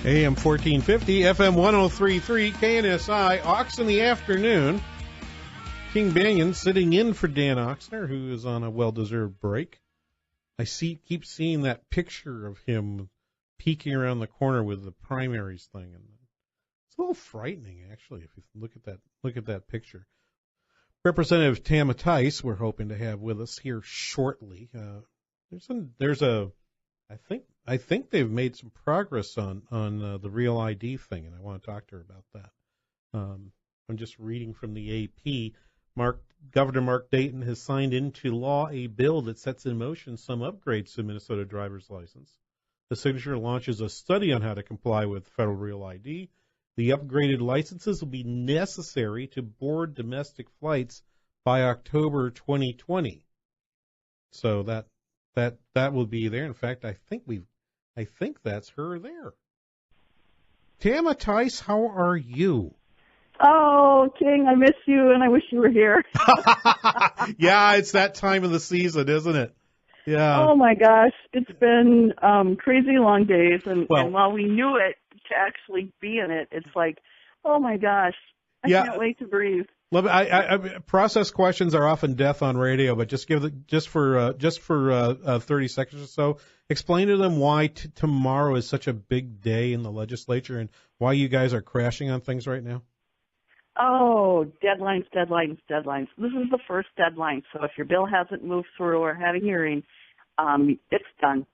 AM1450, FM 1033, KNSI, Ox in the afternoon. King Banaian sitting in for Dan Oxner, who is on a well-deserved break. I keep seeing that picture of him peeking around the corner with the primaries thing, and it's a little frightening, actually, if you look at that picture. Representative Tama Theis, we're hoping to have with us here shortly. I think they've made some progress on the Real ID thing, and I want to talk to her about that. I'm just reading from the AP. Governor Mark Dayton has signed into law a bill that sets in motion some upgrades to Minnesota driver's license. The signature launches a study on how to comply with federal Real ID. The upgraded licenses will be necessary to board domestic flights by October 2020. So that will be there. In fact, I think that's her there. Tama Theis, how are you? Oh, King, I miss you, and I wish you were here. Yeah, it's that time of the season, isn't it? Yeah. Oh, my gosh. It's been crazy long days, and while we knew it, to actually be in it, it's like, oh, my gosh, I can't wait to breathe. Process questions are often death on radio, but just for 30 seconds or so, explain to them why tomorrow is such a big day in the legislature and why you guys are crashing on things right now. Oh, deadlines. This is the first deadline, so if your bill hasn't moved through or had a hearing, it's done.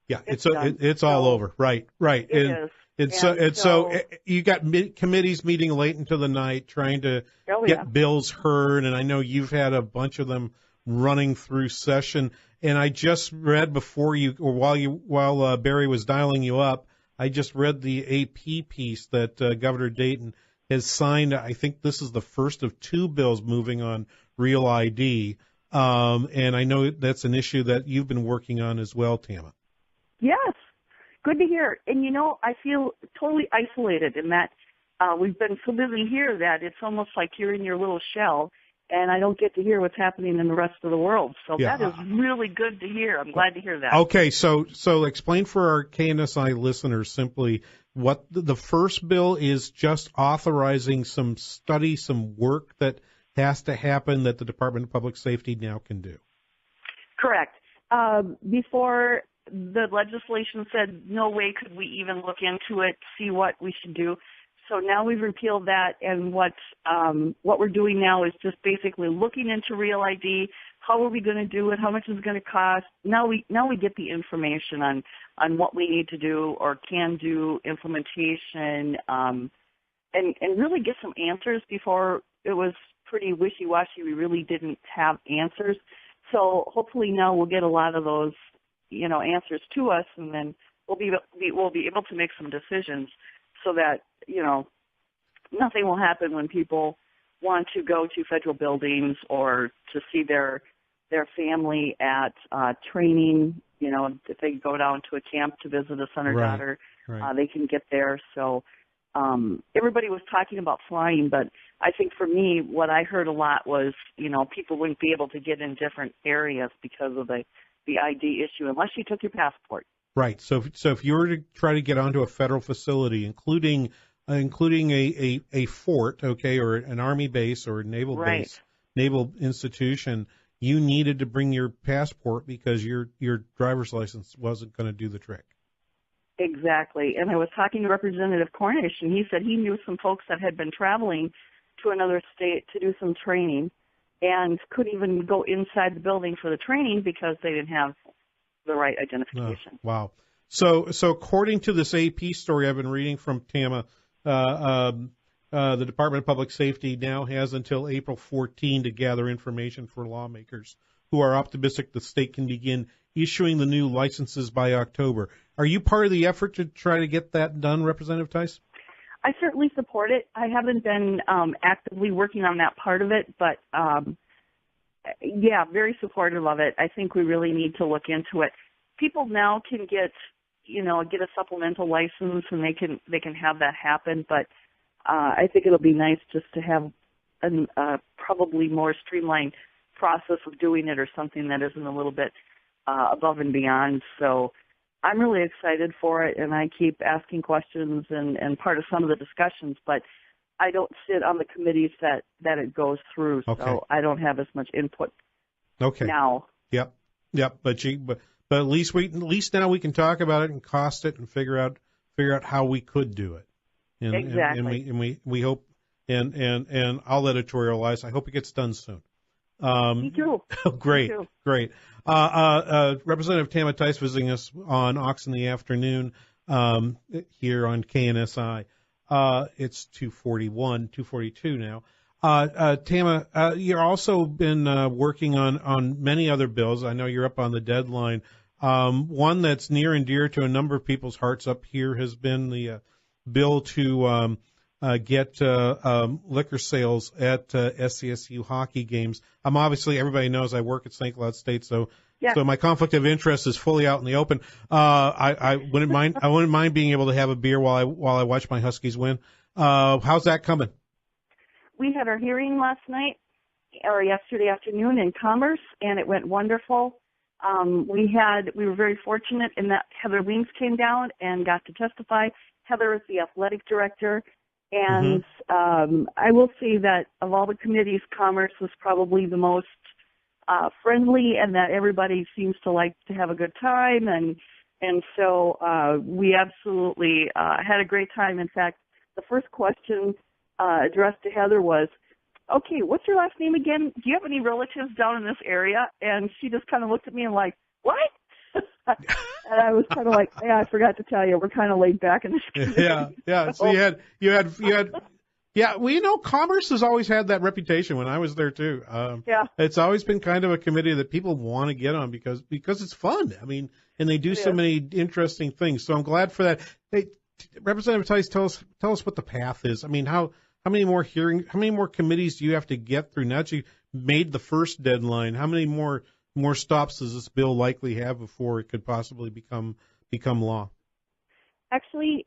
Yeah, it's all over. Right. It is. So you got committees meeting late into the night trying to get bills heard, and I know you've had a bunch of them running through session. And I just read while Barry was dialing you up, I just read the AP piece that Governor Dayton has signed. I think this is the first of two bills moving on Real ID, and I know that's an issue that you've been working on as well, Tama. Yes. Good to hear. And, I feel totally isolated in that we've been so busy here that it's almost like you're in your little shell, and I don't get to hear what's happening in the rest of the world. So that is really good to hear. I'm glad to hear that. Okay, so explain for our KNSI listeners simply what the first bill is, just authorizing some study, some work that has to happen that the Department of Public Safety now can do. Correct. Before the legislation said no way could we even look into it, see what we should do. So now we've repealed that, and what we're doing now is just basically looking into Real ID. How are we going to do it? How much is it going to cost? Now we get the information on what we need to do or can do, implementation, and really get some answers. Before it was pretty wishy-washy. We really didn't have answers. So hopefully now we'll get a lot of those answers to us, and then we'll be able to make some decisions so that, nothing will happen when people want to go to federal buildings or to see their family at training. If they go down to a camp to visit a son or daughter, they can get there. So everybody was talking about flying, but I think for me, what I heard a lot was, people wouldn't be able to get in different areas because of the ID issue unless you took your passport. Right. So if you were to try to get onto a federal facility, including a fort, okay, or an Army base or a naval base, naval institution, you needed to bring your passport because your driver's license wasn't going to do the trick. Exactly. And I was talking to Representative Cornish, and he said he knew some folks that had been traveling to another state to do some training and couldn't even go inside the building for the training because they didn't have the right identification. Oh, wow. So according to this AP story I've been reading from Tama, the Department of Public Safety now has until April 14 to gather information for lawmakers who are optimistic the state can begin issuing the new licenses by October. Are you part of the effort to try to get that done, Representative Theis? I certainly support it. I haven't been actively working on that part of it, but very supportive of it. I think we really need to look into it. People now can get a supplemental license, and they can have that happen. But I think it'll be nice just to have a probably more streamlined process of doing it, or something that isn't a little bit above and beyond. So I'm really excited for it, and I keep asking questions and part of some of the discussions, but I don't sit on the committees that it goes through, so I don't have as much input now. Yep. But at least now we can talk about it and cost it and figure out how we could do it. Exactly. And we hope and I'll editorialize. I hope it gets done soon. Me too. Great. Me too. Great. Representative Tama Theis visiting us on Ox in the afternoon here on KNSI. It's 2:42 now. Tama, you've also been working on many other bills. I know you're up on the deadline. One that's near and dear to a number of people's hearts up here has been the bill to get liquor sales at SCSU hockey games. Obviously, everybody knows I work at St. Cloud State, so my conflict of interest is fully out in the open. I wouldn't mind being able to have a beer while I watch my Huskies win. How's that coming? We had our hearing last night or yesterday afternoon in Commerce, and it went wonderful. We were very fortunate in that Heather Weems came down and got to testify. Heather is the athletic director, and I will say that of all the committees, Commerce was probably the most friendly, and that everybody seems to like to have a good time, and so we absolutely had a great time. In fact, the first question addressed to Heather was, "Okay, what's your last name again? Do you have any relatives down in this area?" And she just kind of looked at me and like, "What?" And I was kind of like, "Yeah, I forgot to tell you, we're kind of laid back in this committee." Yeah. So you had. Yeah, well, Commerce has always had that reputation when I was there too. It's always been kind of a committee that people want to get on because it's fun. I mean, and they do so many interesting things. So I'm glad for that. Hey, Representative Theis, tell us what the path is. I mean, how many more committees do you have to get through? Now that you made the first deadline, how many more stops does this bill likely have before it could possibly become law? Actually,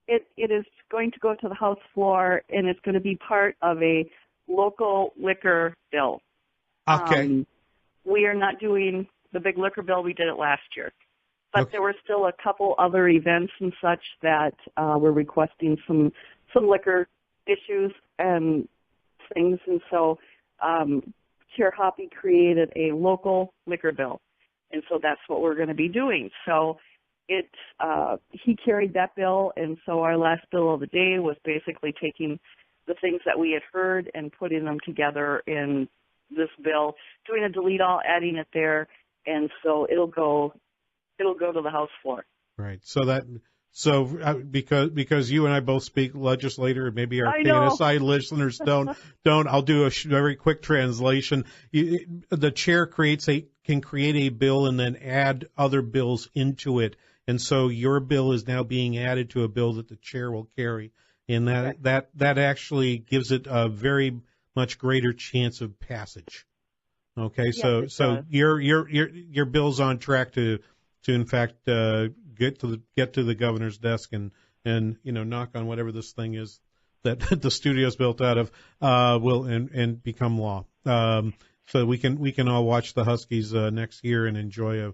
it is going to go to the House floor, and it's going to be part of a local liquor bill. Okay. We are not doing the big liquor bill. We did it last year. But there were still a couple other events and such that were requesting some liquor issues and things. And so Chair Hoppy created a local liquor bill. And so that's what we're going to be doing. So he carried that bill, and so our last bill of the day was basically taking the things that we had heard and putting them together in this bill, doing a delete all, adding it there, and so it'll go to the House floor. Right. Because you and I both speak legislator, and maybe our KNSI listeners don't. I'll do a very quick translation. The chair can create a bill and then add other bills into it. And so your bill is now being added to a bill that the chair will carry, and that actually gives it a very much greater chance of passage. Okay, yes, so your bill's on track to in fact get to the governor's desk and knock on whatever this thing is that the studio's built out of will become law. So we can all watch the Huskies next year and enjoy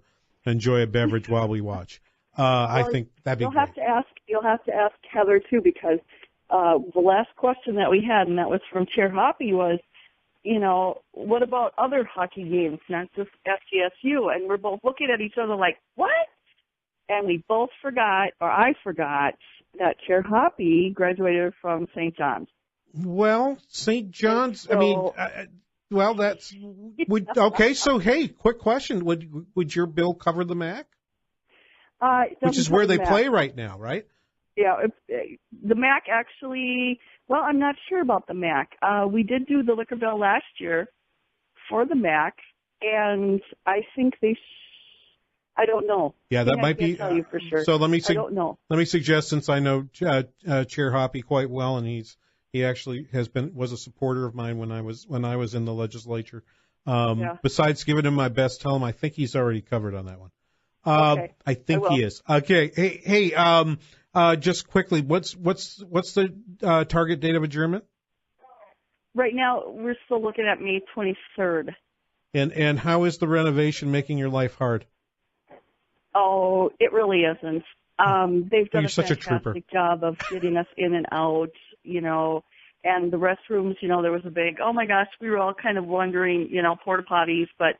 a beverage while we watch. I think that'd be great. You'll have to ask Heather too, because the last question that we had, and that was from Chair Hoppy, was, what about other hockey games, not just SCSU? And we're both looking at each other like, what? And we both forgot, or I forgot, that Chair Hoppy graduated from St. John's. Well, St. John's, that's okay. So hey, quick question: Would your bill cover the MAC? Which is where they play right now, right? Yeah, the MAC actually. Well, I'm not sure about the MAC. We did do the liquor bill last year for the MAC, and I think I don't know. Yeah, that might be. Tell you for sure. So I don't know. Let me suggest, since I know Chair Hoppy quite well, and he actually was a supporter of mine when I was in the legislature. Besides giving him my best, tell him I think he's already covered on that one. Okay. I think he is. Okay. Hey. Just quickly, what's the target date of adjournment? Right now, we're still looking at May 23rd. And how is the renovation making your life hard? Oh, it really isn't. They've done You're such a trooper. fantastic job of getting us in and out, and the restrooms, there was a big, oh my gosh, we were all kind of wondering, porta potties, but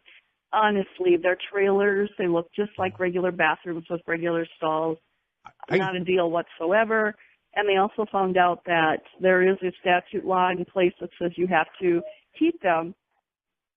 honestly, they're trailers. They look just like regular bathrooms with regular stalls. Not a deal whatsoever. And they also found out that there is a statute law in place that says you have to keep them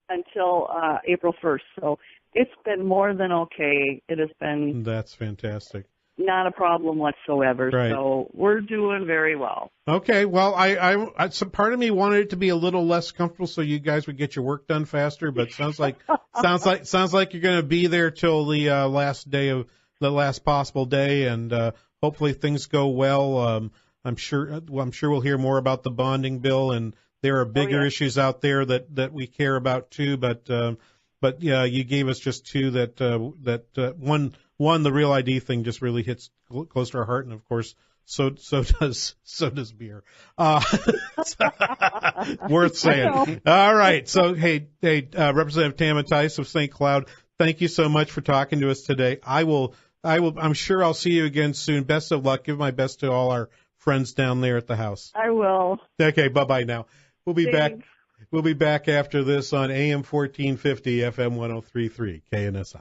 until April 1st. So it's been more than okay. It has been That's fantastic. Not a problem whatsoever. Right. So we're doing very well. Okay. Well, I some part of me wanted it to be a little less comfortable so you guys would get your work done faster, but sounds like you're going to be there till the last possible day, and hopefully things go well. I'm sure we'll hear more about the bonding bill, and there are bigger issues out there that we care about too. But yeah, you gave us just two that one the Real ID thing just really hits close to our heart, and of course so does beer. Worth saying. All right. So hey, Representative Tama Theis of St. Cloud, thank you so much for talking to us today. I'm sure I'll see you again soon. Best of luck. Give my best to all our friends down there at the house. I will. Okay. Bye now. We'll be Thanks. back. We'll be back after this on AM 1450 FM 1033 KNSI.